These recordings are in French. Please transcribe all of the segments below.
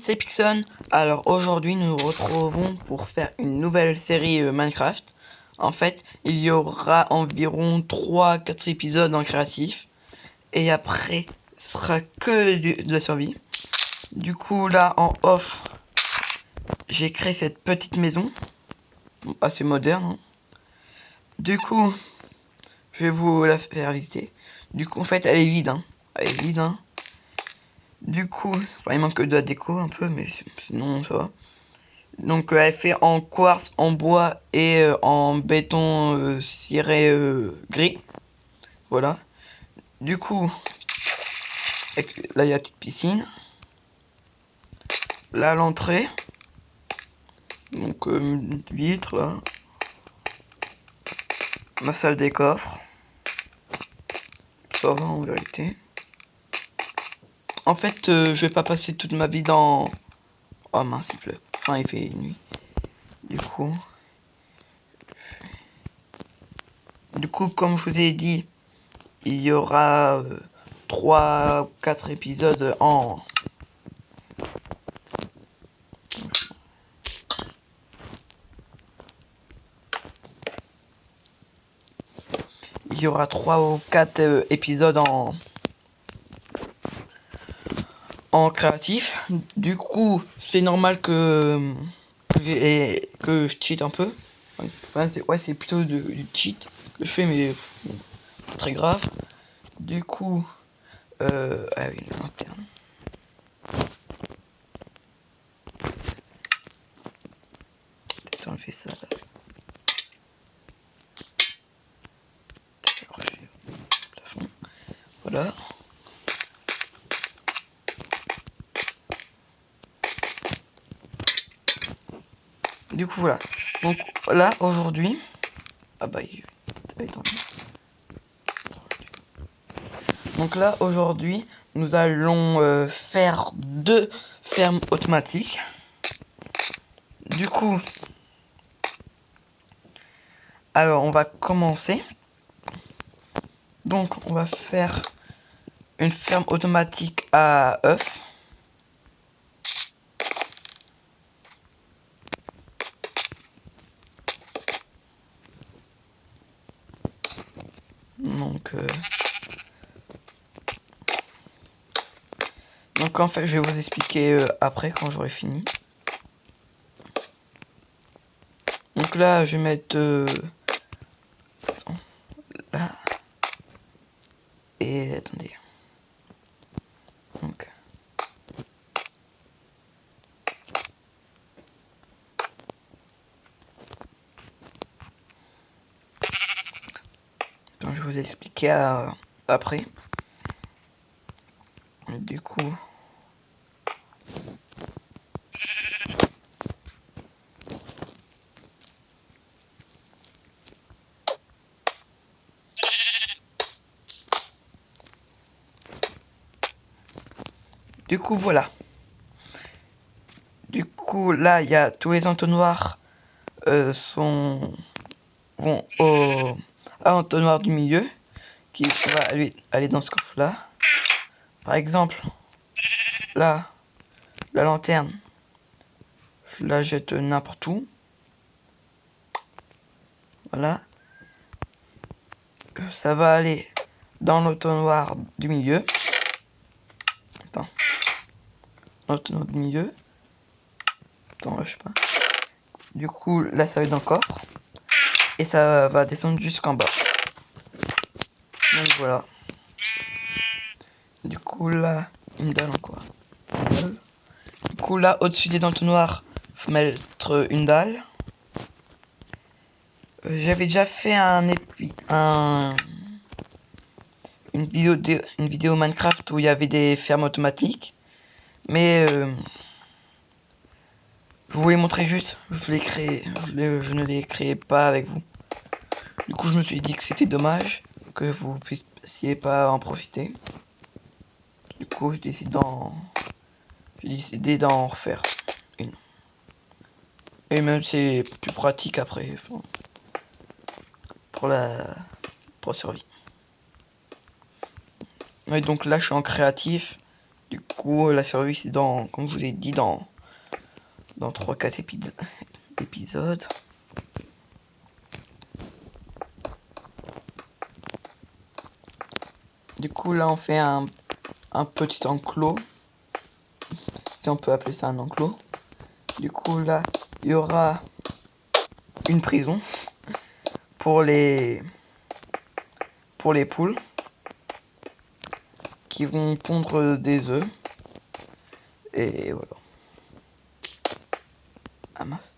c'est Pixon. Alors aujourd'hui nous nous retrouvons pour faire une nouvelle série Minecraft. En fait, il y aura environ 3-4 épisodes en créatif. Et après, ce sera que de la survie. Du coup là en off, j'ai créé cette petite maison. Assez moderne. Hein. Du coup, je vais vous la faire visiter. Du coup en fait elle est vide. Hein. Elle est vide. Hein. Du coup, enfin, il manque de la déco un peu, mais sinon ça va. Donc elle est fait en quartz, en bois et en béton ciré gris. Voilà. Du coup, là il y a la petite piscine. Là l'entrée. Donc une vitre là. Ma salle des coffres. Ça va en vérité. En fait, je vais pas passer toute ma vie dans... Oh mince, il pleut. Enfin, il fait nuit. Du coup, comme je vous ai dit, il y aura 3-4 épisodes en... Il y aura 3 ou 4 épisodes en créatif. Du coup, c'est normal que je cheat un peu. Enfin, c'est plutôt du cheat que je fais, mais bon, pas très grave. Du coup, ah oui, la lanterne. Peut-être enlever ça là. Accroché au plafond. Voilà. Du coup, voilà. Donc là, aujourd'hui... Ah bah, il va être enlevé. Donc là, aujourd'hui, nous allons faire 2 fermes automatiques. Du coup, alors on va commencer. Donc on va faire une ferme automatique à œufs. Donc en fait je vais vous expliquer après quand j'aurai fini. Donc là je vais mettre là et attendez. Donc je vais vous expliquer après. Du coup voilà. Du coup là il y a tous les entonnoirs vont à l'entonnoir du milieu qui va aller dans ce coffre là. Par exemple là la lanterne je la jette n'importe où. Voilà. Ça va aller dans l'entonnoir du milieu. Attends. L'entonnoir du milieu. Attends, je sais pas. Du coup, là, ça va être dans le coffre. Et ça va descendre jusqu'en bas. Donc voilà. Du coup, là, une dalle encore. Du coup, là, au-dessus des entonnoirs, faut mettre une dalle. J'avais déjà fait une vidéo Minecraft où il y avait des fermes automatiques. Mais je vous les montrer juste. Je ne les créais pas avec vous. Du coup, je me suis dit que c'était dommage que vous puissiez pas en profiter. Du coup, j'ai décidé d'en refaire une. Et même c'est plus pratique après, enfin, pour la survie. Et donc là, je suis en créatif. Du coup, la survie, c'est dans, comme je vous l'ai dit, dans 3-4 épisodes. Du coup, là, on fait un petit enclos, si on peut appeler ça un enclos. Du coup, là, il y aura une prison pour les poules qui vont pondre des œufs. Et voilà. Ah mince.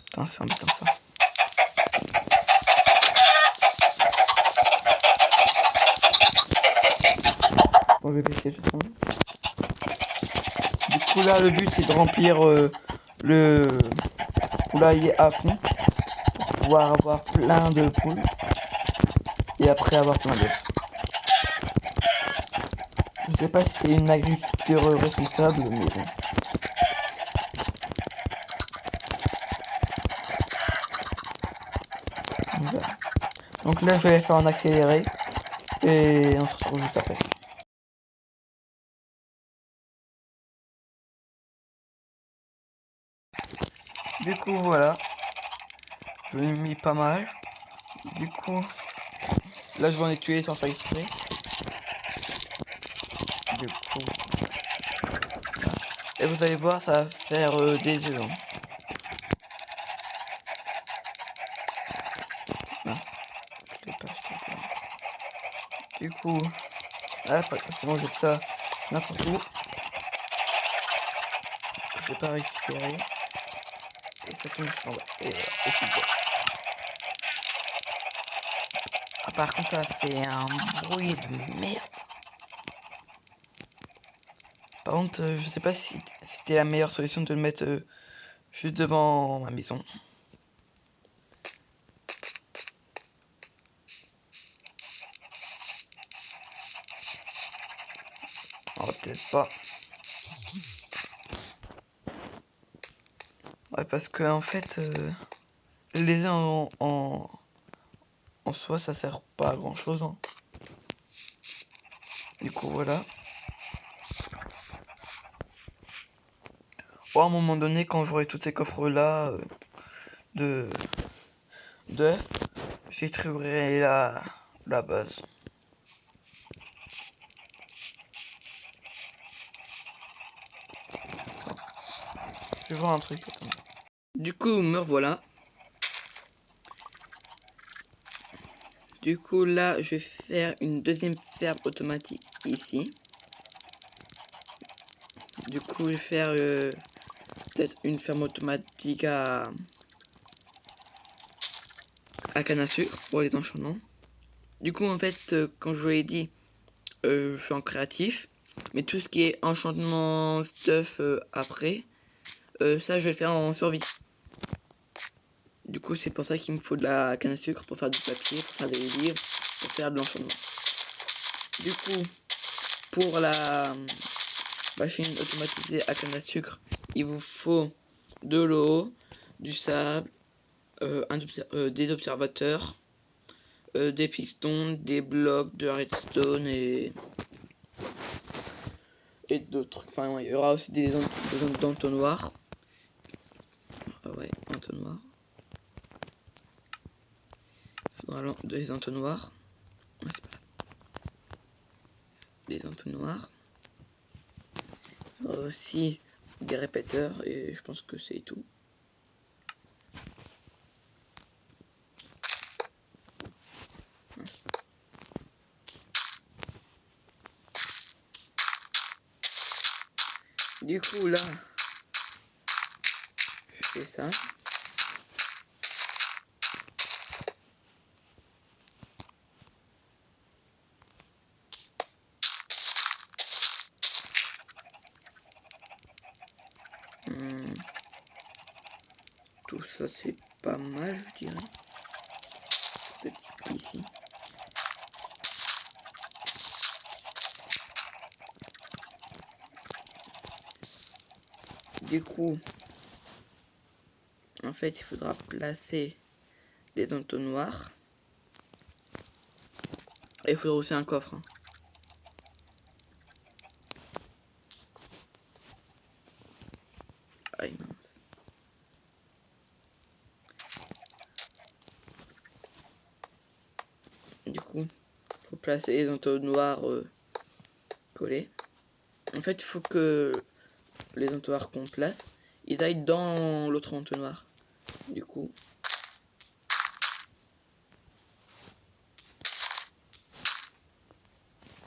Putain, c'est embêtant ça. Bon, je vais baisser le son. Du coup, là, le but c'est de remplir le poulailler à fond pour pouvoir avoir plein de poules et après avoir plein d'œufs. Je sais pas si c'est une agriculture responsable, mais bon. Voilà. Donc là, je vais faire en accéléré et on se retrouve juste après. Du coup, voilà. Je l'ai mis pas mal. Du coup, là, je vais en tuer sans faire exprès. Du coup, voilà. Et vous allez voir, ça va faire des œufs. Hein. Mince. Je l'ai pas acheté encore. Du coup, là, c'est bon, j'ai ça n'importe où. Je vais pas récupérer. Et ça tombe en bas. Et voilà, et je suis bon. Ah, par contre, ça fait un bruit de merde. Par contre, je sais pas si c'était la meilleure solution de le mettre juste devant ma maison. Oh, peut-être pas. Ouais, parce que en fait, les œufs en soi, ça sert pas à grand chose. Hein. Du coup, voilà. Bon, à un moment donné, quand j'aurai tous ces coffres là de d'œufs, j'extruerai la base. Je vais voir un truc. Attends. Du coup, me revoilà. Du coup, là, je vais faire une deuxième ferme automatique ici. Du coup, je vais faire peut-être une ferme automatique à canne à sucre pour les enchantements. Du coup, en fait, quand je vous l'ai dit, je suis en créatif. Mais tout ce qui est enchantement, stuff après, ça, je vais le faire en survie. Du coup, c'est pour ça qu'il me faut de la canne à sucre pour faire du papier, pour faire des livres, pour faire de l'enchantement. Du coup, pour la machine automatisée à canne à sucre, il vous faut de l'eau, du sable, des observateurs, des pistons, des blocs de redstone et d'autres trucs. Enfin, il y aura aussi des entonnoirs. Ah ouais, entonnoirs. Il faudra des entonnoirs. Ouais, c'est pas là. Des entonnoirs. Il y aura aussi des répéteurs et je pense que c'est tout. Du coup là, je fais ça. Tout ça c'est pas mal, je dirais. Ce petit peu ici. Du coup, en fait, il faudra placer les entonnoirs. Et il faudra aussi un coffre. Hein. Aïe, mince. Du coup, faut placer les entonnoirs collés. En fait, il faut que les entonnoirs qu'on place, ils aillent dans l'autre entonnoir. Du coup,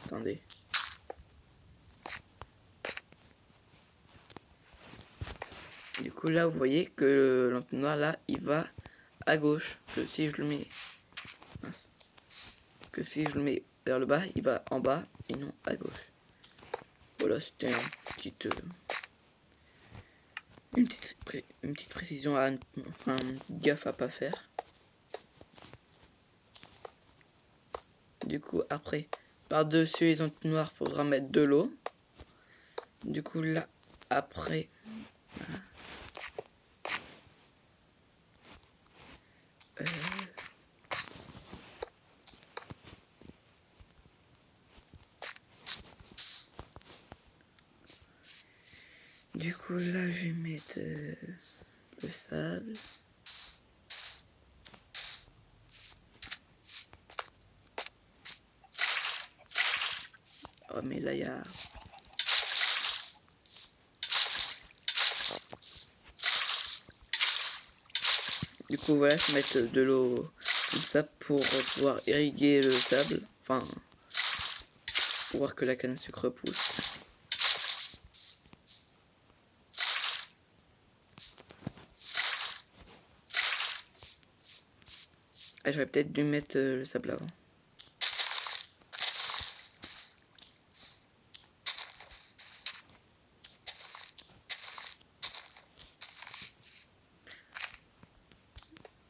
attendez. Du coup, là, vous voyez que l'entonnoir là, il va à gauche. Que si je le mets, mince. Que si je le mets vers le bas, il va en bas et non à gauche. Voilà, c'était une petite précision à, enfin, gaffe à pas faire. Du coup, après, par-dessus les entonnoirs, faudra mettre de l'eau. Du coup, là, après, voilà. Du coup, là, je vais mettre le sable. Oh, mais là, il y a... Du coup, voilà, je vais mettre de l'eau comme ça pour pouvoir irriguer le sable. Enfin, pour voir que la canne à sucre pousse. Ah, j'aurais peut-être dû mettre le sable avant.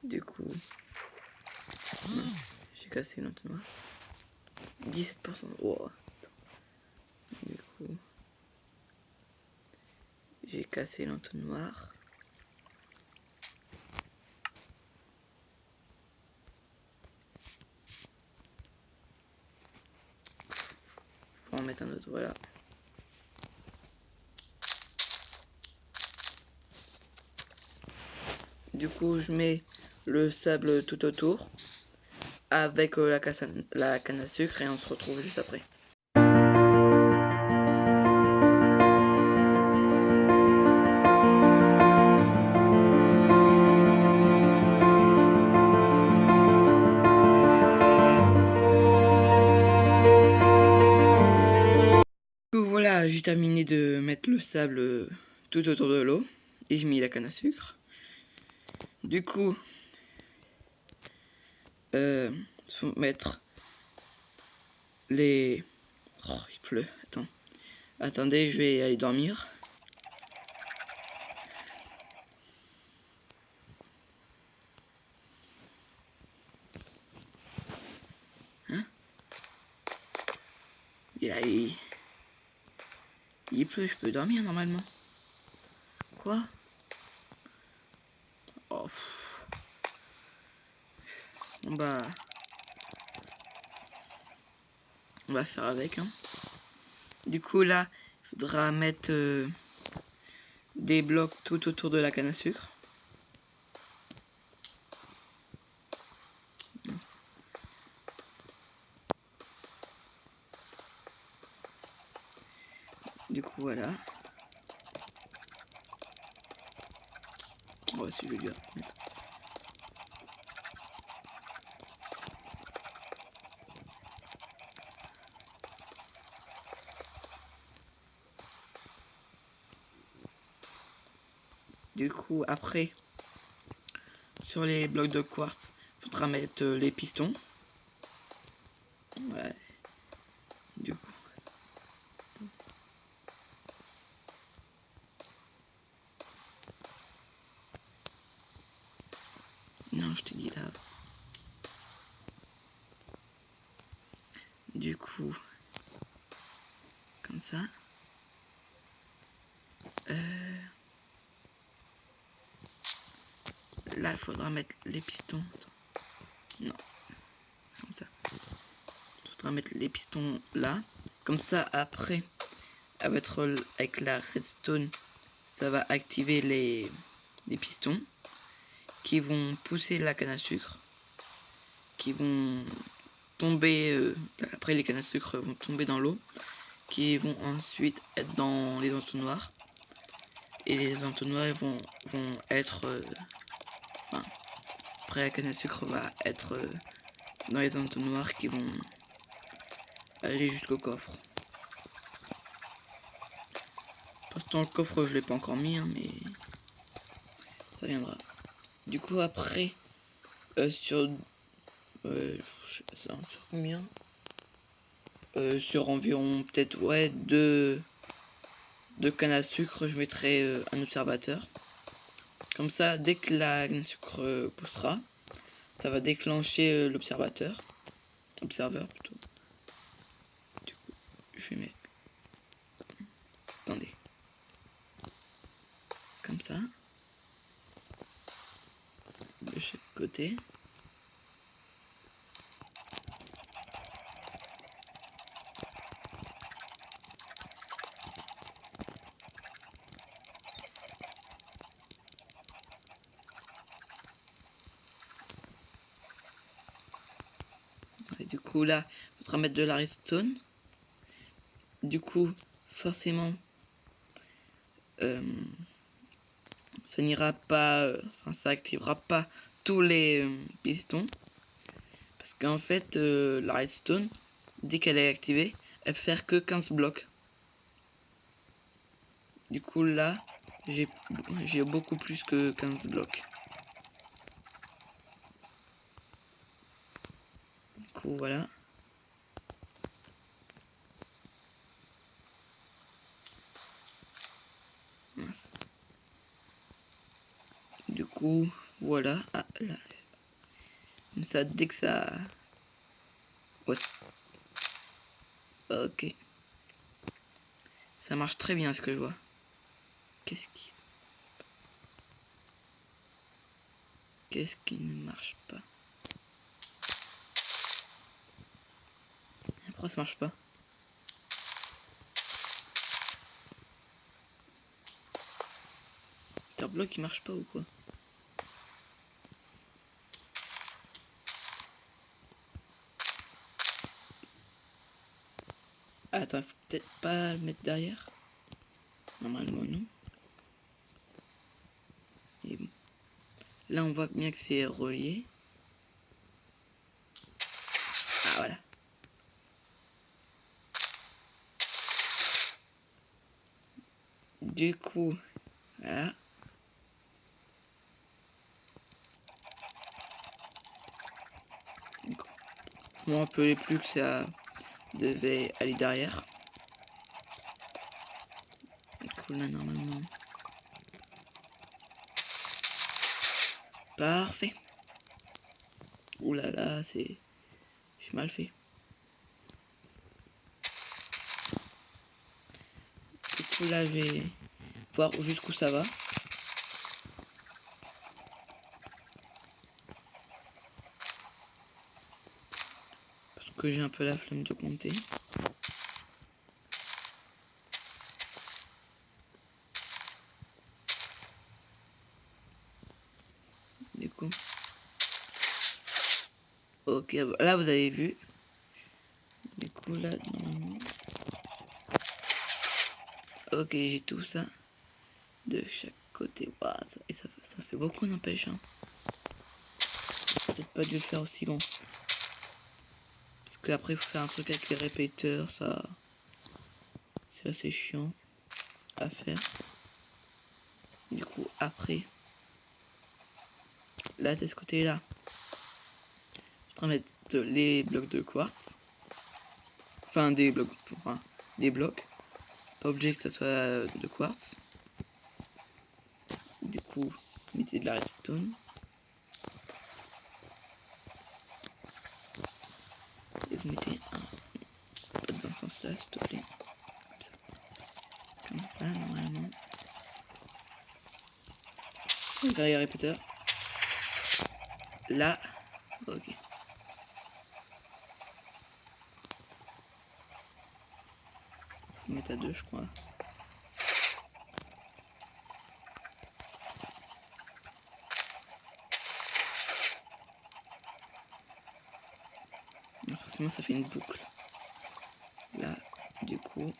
Du coup, j'ai cassé l'entonnoir. 17%. Wow. Du coup, j'ai cassé l'entonnoir. Faut en mettre un autre, voilà. Du coup, je mets le sable tout autour avec la canne à sucre et on se retrouve juste après. Du coup, voilà, j'ai terminé de mettre le sable tout autour de l'eau et j'ai mis la canne à sucre. Du coup, faut mettre les... Oh, il pleut, attendez, je vais aller dormir. Hein? Il pleut, je peux dormir normalement. Quoi? Oh. Bon bah... On va faire avec, hein. Du coup, là, il faudra mettre des blocs tout autour de la canne à sucre. Du coup, voilà. Oh, c'est vulgaire. Du coup, après, sur les blocs de quartz, il faudra mettre les pistons. Ouais. Du coup. Non, je te dis là. Du coup, comme ça. faudra mettre les pistons. Attends. Non, comme ça. Il faudra mettre les pistons là. Comme ça, après, avec la redstone, ça va activer les pistons qui vont pousser la canne à sucre, qui vont tomber, après les cannes à sucre vont tomber dans l'eau, qui vont ensuite être dans les entonnoirs, et les entonnoirs vont être, après la canne à sucre va être dans les entonnoirs qui vont aller jusqu'au coffre. Pour l'instant, le coffre je l'ai pas encore mis, hein, mais ça viendra. Du coup, après, sur combien, sur environ peut-être deux cannes à sucre, je mettrai un observateur. Comme ça, dès que la canne à sucre poussera, ça va déclencher l'observateur. Observeur plutôt. Du coup, je vais mettre. Attendez. Comme ça. De chaque côté. Et du coup là, il faudra mettre de la redstone. Du coup, forcément, ça n'ira pas, ça activera pas tous les pistons, parce qu'en fait, la redstone, dès qu'elle est activée, elle peut faire que 15 blocs. Du coup là, j'ai beaucoup plus que 15 blocs. Du coup voilà. Mince. Du coup voilà. Ah là. Comme ça, dès que ça... Ouais. Ok. Ça marche très bien ce que je vois. Qu'est-ce qui ne marche pas? Pourquoi ça marche pas? T'as un bloc qui marche pas ou quoi? Attends, faut peut-être pas le mettre derrière. Normalement non. Et bon. Là on voit bien que c'est relié. Ah voilà. Du coup, voilà. Je me rappelais plus que ça devait aller derrière. Du coup là normalement. Parfait. Ouh là là, c'est... J'ai mal fait. Du coup là je vais voir jusqu'où ça va. Parce que j'ai un peu la flemme de compter. Du coup. Ok, là vous avez vu. Du coup là, normalement. Ok, j'ai tout ça. De chaque côté. Wow, et ça fait beaucoup n'empêche. Hein. Peut-être pas dû le faire aussi long. Parce qu'après il faut faire un truc avec les répéteurs, ça. C'est assez chiant à faire. Du coup après. Là de ce côté là. Je vais mettre les blocs de quartz. Enfin des blocs. Enfin, des blocs. Pas obligé que ça soit de quartz. Du coup, mettez de la redstone. Et vous mettez un peu dans ce sens là, s'il te plaît. Comme ça, normalement. Derrière répéteur. là. Ok. Faut mettre à 2 je crois. Forcément ça fait une boucle. Là, du coup.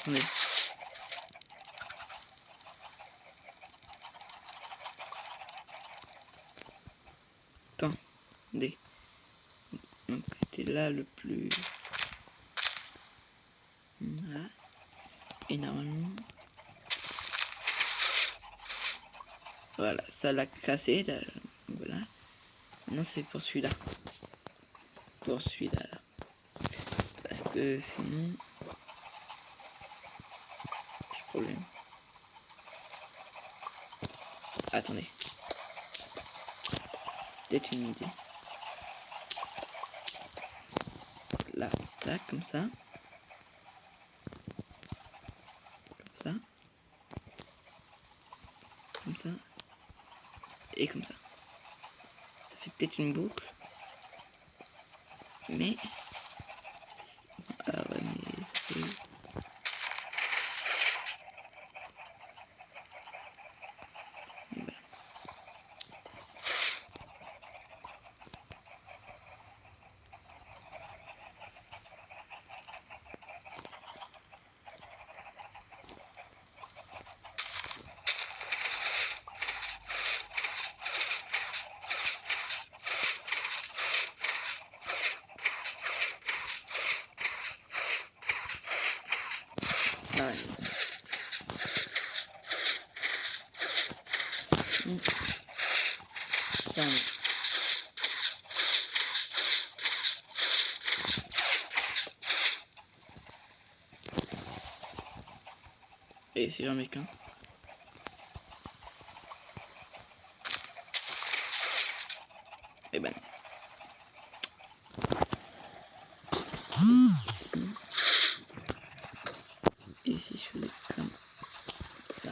Attendez. Attendez. Donc c'était là le plus. Voilà. Et normalement. Voilà, ça l'a cassé. Là. Voilà. Maintenant c'est pour celui-là. Pour celui-là. Là. Parce que sinon. Petit problème. Attendez. Peut-être une idée. Là, tac, comme ça. Comme ça. Comme ça. Et comme ça. Ça fait peut-être une boucle. Mais. Ah ouais, mais c'est. Voilà. Ah ouais. Et si j'en mets qu'un. Et ben. Et si je faisais comme ça.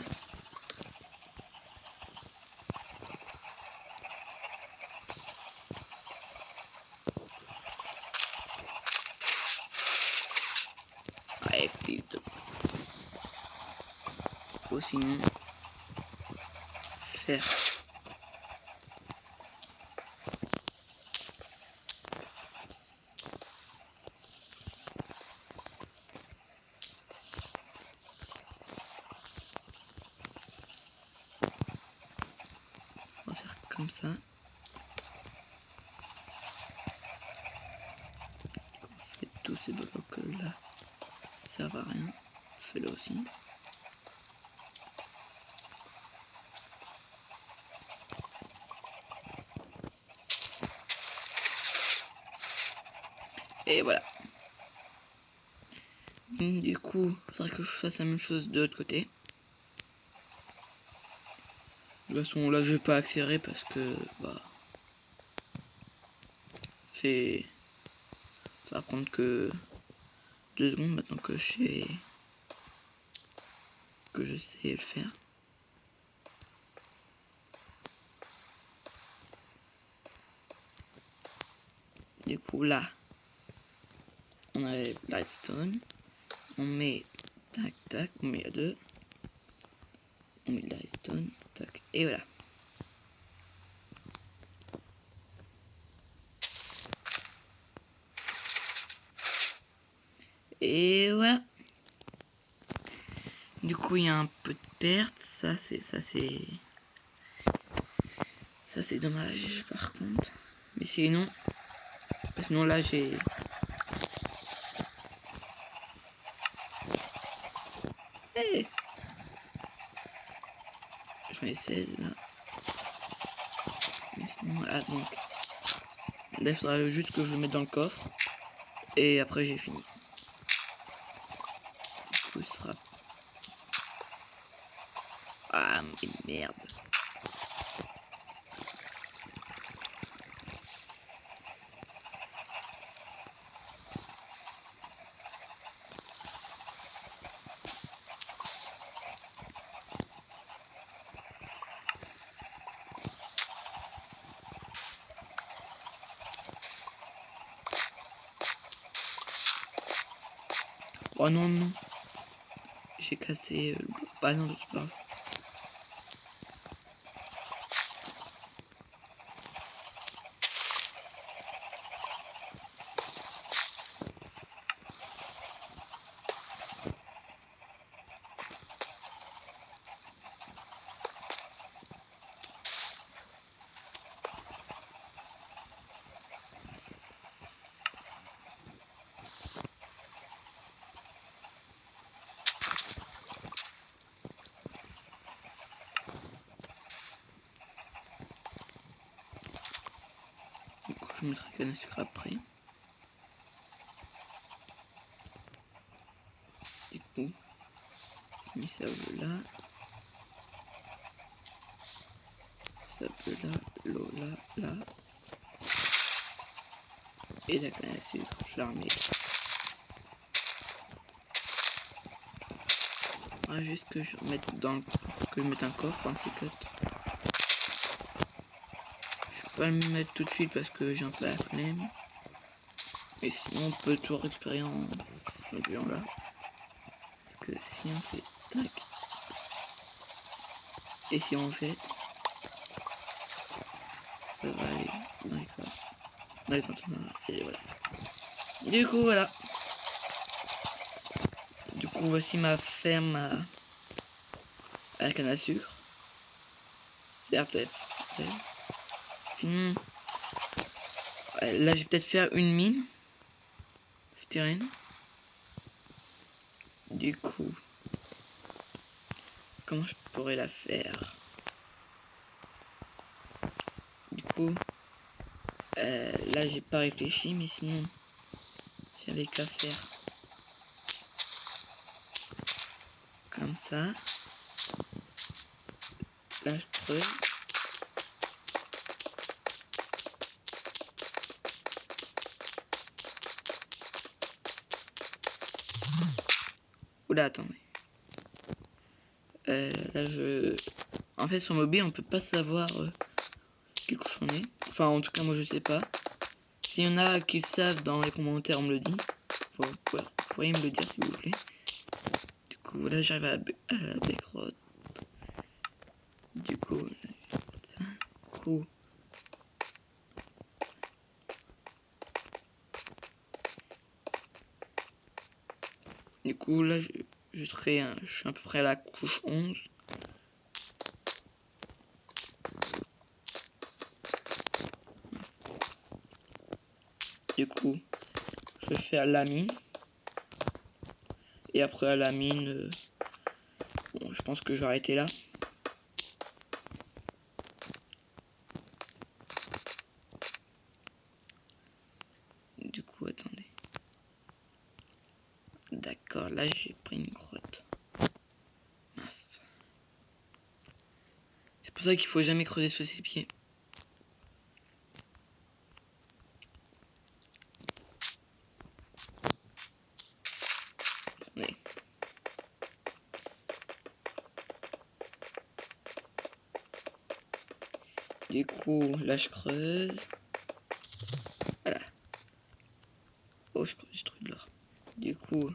Ouais, plutôt. Ou sinon. Faire. On va faire comme ça. Et tous ces blocs là servent à rien. Celui-là aussi. Et voilà. Du coup, il faudrait que je fasse la même chose de l'autre côté. De toute façon, là, je vais pas accélérer parce que, bah, c'est, ça va prendre que 2 secondes maintenant que je sais le faire. Du coup, là, on a le redstone. On met tac tac, on met à 2. On met le redstone, tac, et voilà. Et voilà. Du coup, il y a un peu de perte. Ça c'est dommage par contre. Mais sinon là j'ai. Hey, j'en ai 16 là. Mais sinon voilà donc. Là il faudra juste que je le mette dans le coffre. Et après j'ai fini. Du coup ce sera. Ah mais merde. Oh non, non. J'ai cassé le... Ah non, c'est pas grave. Du coup, je mettrai canne à sucre après. Du coup, je mets ça là. Ça peut là, l'eau là, là. Et la canne à sucre, je la remets. Ah, juste que je mette dans que je mette un coffre, un C4. Je vais pas le mettre tout de suite parce que j'ai un peu la flemme. Et sinon on peut toujours récupérer en appuyant là. Parce que si on fait tac. Et si on jette, ça va aller dans les coffres. Dans les conteneurs. Et voilà. Du coup voilà. Du coup voici ma ferme à la canne à sucre. Certes, sinon, là je vais peut-être faire une mine souterraine. Du coup, comment je pourrais la faire? Du coup, là j'ai pas réfléchi, mais sinon, j'avais qu'à faire comme ça. Là je creuse. Oula, attendez. Là je... En fait sur mobile on peut pas savoir quelle couche on est. Enfin en tout cas moi je sais pas. S'il y en a qui le savent dans les commentaires on me le dit. Vous pourriez me le dire s'il vous plaît. Du coup là j'arrive à la backroad. Du coup, là je serai je suis à peu près à la couche 11. Du coup, je vais faire la mine. Et après à la mine, bon, je pense que je vais arrêter là. Du coup, attendez. D'accord, là j'ai pris une grotte. Mince. C'est pour ça qu'il faut jamais creuser sous ses pieds. Attendez. Du coup, là je creuse. Voilà. Oh, j'ai trouvé de l'or. Du coup,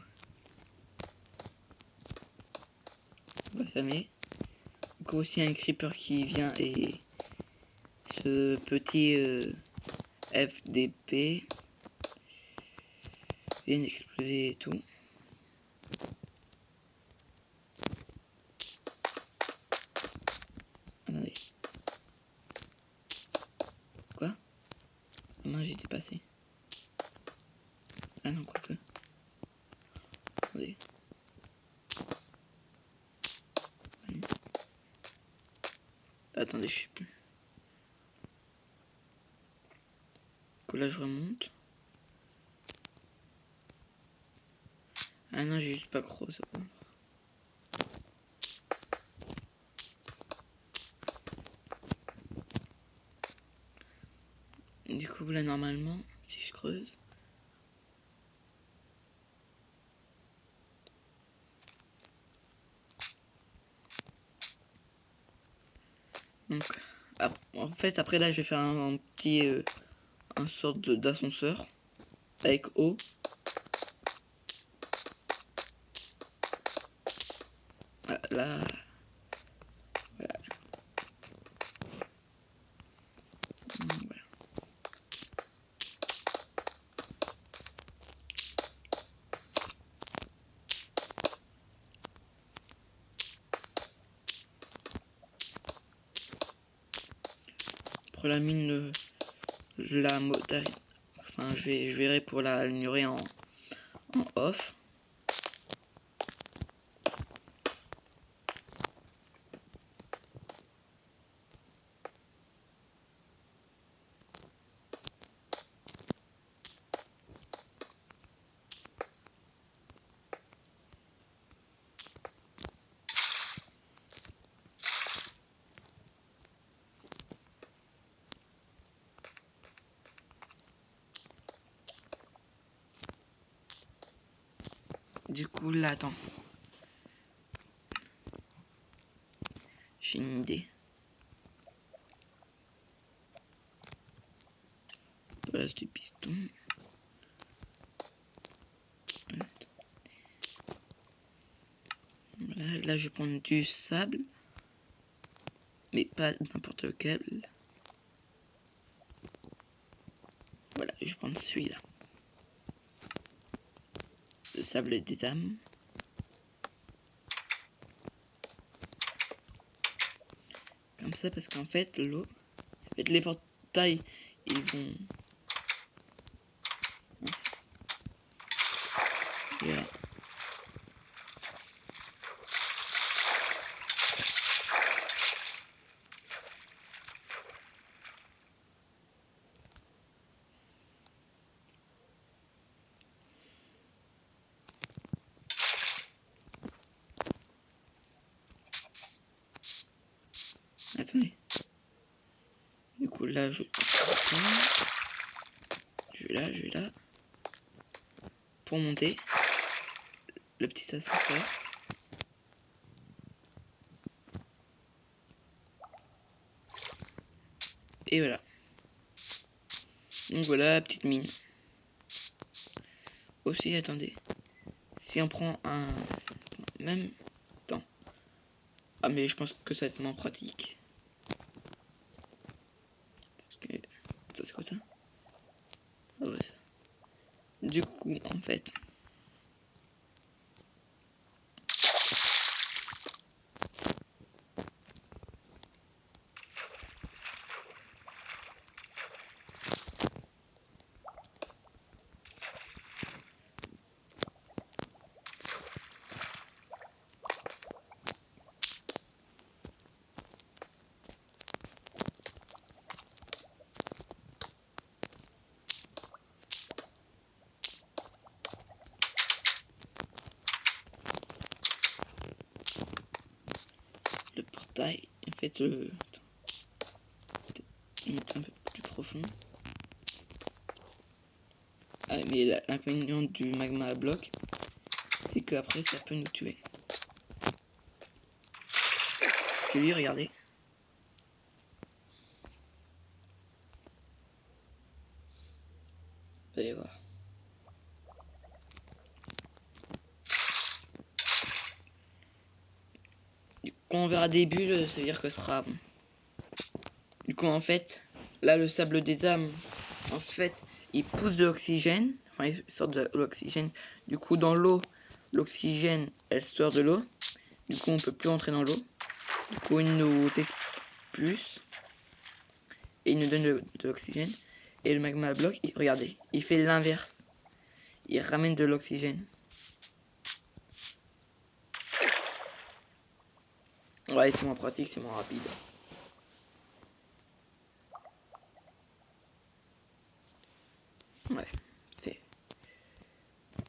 on va fermer. Du coup, aussi un creeper qui vient et ce petit FDP vient d'exploser et tout. Attendez. Quoi? Non, j'ai dépassé. Ah non, quoique. Attendez. Attendez, je sais plus. Du coup, là, je remonte. Ah non, j'ai juste pas gros, ça va. Du coup, là, normalement, si je creuse... Donc, en fait, après là, je vais faire un petit... un sorte d'ascenseur avec eau. là. Voilà. Voilà. Pour la mine, la modalité, enfin je verrai pour la améliorer en off. Du coup là, attends. J'ai une idée. Place du piston. Voilà, là je vais prendre du sable. Mais pas n'importe lequel. Voilà, je vais prendre celui-là. Le sable des âmes. Comme ça, parce qu'en fait, l'eau... En fait, les portails, ils vont... Voilà. Attendez. Du coup, là, je vais là. Pour monter. Le petit ascenseur. Et voilà. Donc voilà la petite mine. Aussi, attendez. Si on prend un... Même temps. Ah mais je pense que ça va être moins pratique. Parce que... Ça c'est quoi ça? Ah ouais. Du coup, en fait... Le portail, en fait, mettre un peu plus profond. Ah, mais l'inconvénient du magma à bloc, c'est que après ça peut nous tuer. Parce que lui, regardez. Vous allez voir. Du coup, quand on verra des bulles, ça veut dire que ce sera bon. Du coup, en fait, là, le sable des âmes, en fait, il pousse de l'oxygène. Enfin, il sort de l'oxygène. Du coup, dans l'eau, l'oxygène, elle sort de l'eau. Du coup, on peut plus rentrer dans l'eau. Du coup, il nous expulse. Et il nous donne de l'oxygène. Et le magma bloc, regardez, il fait l'inverse. Il ramène de l'oxygène. Ouais, c'est moins pratique, c'est moins rapide. Ouais, c'est...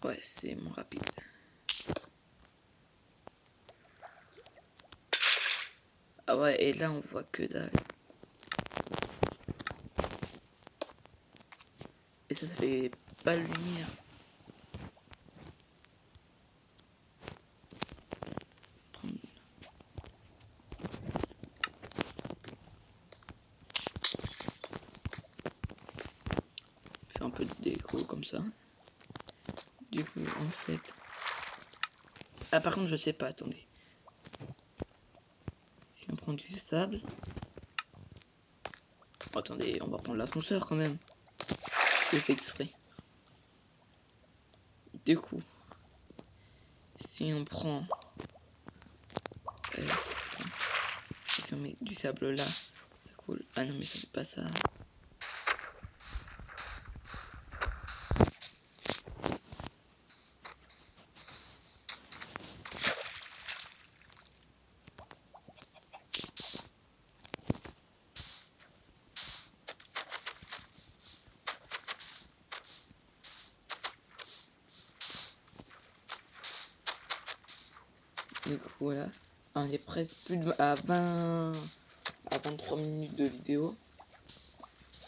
Ouais, c'est moins rapide. Ah ouais, et là, on voit que dalle. Et ça fait pas lumière. Faire un peu de déco comme ça. Du coup, en fait... Ah, par contre, je sais pas, attendez. prendre du sable. Oh, attendez, on va prendre l'ascenseur quand même. J'ai fait exprès. Du coup, si on prend... attends. Si on met du sable là, ça coule. Ah non mais c'est pas ça. Du coup voilà, on est presque plus de à 23 minutes de vidéo.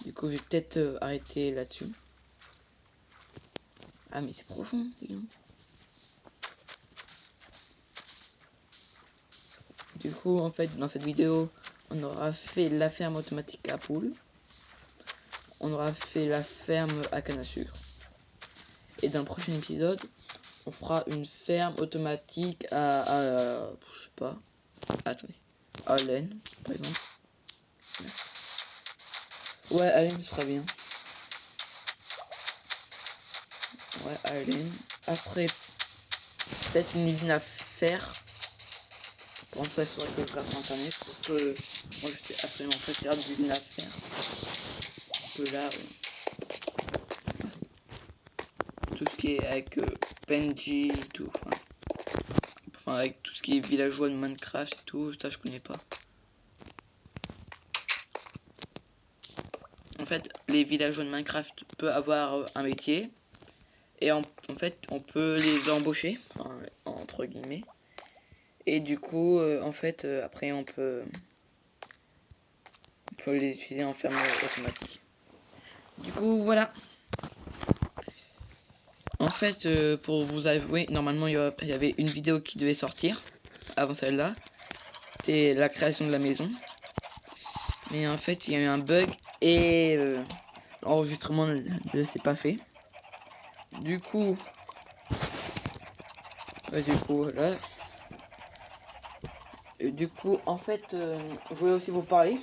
Du coup je vais peut-être arrêter là-dessus. Ah mais c'est profond, dis donc. Du coup en fait dans cette vidéo on aura fait la ferme automatique à poules. On aura fait la ferme à canne à sucre. Et dans le prochain épisode on fera une ferme automatique à je sais pas. Attendez. À laine, par exemple. Ouais, à laine, ce sera bien. Ouais, à laine. Après, peut-être une usine à fer. Pour ça, il faudrait que je regarde sur internet. Parce que moi, je suis absolument pas fier d'usine à fer. Que là, tout ce qui est avec PNG et tout. Enfin, avec tout ce qui est villageois de Minecraft et tout, ça, je connais pas. En fait, les villageois de Minecraft peuvent avoir un métier. Et en fait, on peut les embaucher, enfin, entre guillemets. Et du coup, en fait, après, on peut les utiliser en ferme automatique. Du coup, voilà. En fait, pour vous avouer, normalement, il y avait une vidéo qui devait sortir avant celle-là. C'était la création de la maison. Mais en fait, il y a eu un bug et l'enregistrement ne s'est pas fait. Du coup, voilà. Et du coup, en fait, je voulais aussi vous parler.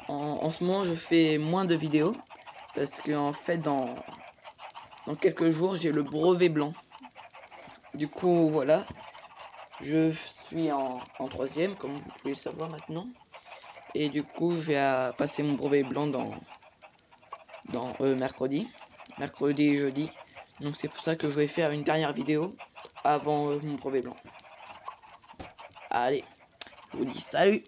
En ce moment, je fais moins de vidéos parce que en fait, dans quelques jours, j'ai le brevet blanc. Du coup, voilà, je suis en troisième, comme vous pouvez le savoir maintenant. Et du coup, je vais passer mon brevet blanc dans mercredi et jeudi. Donc c'est pour ça que je vais faire une dernière vidéo avant mon brevet blanc. Allez, je vous dis salut!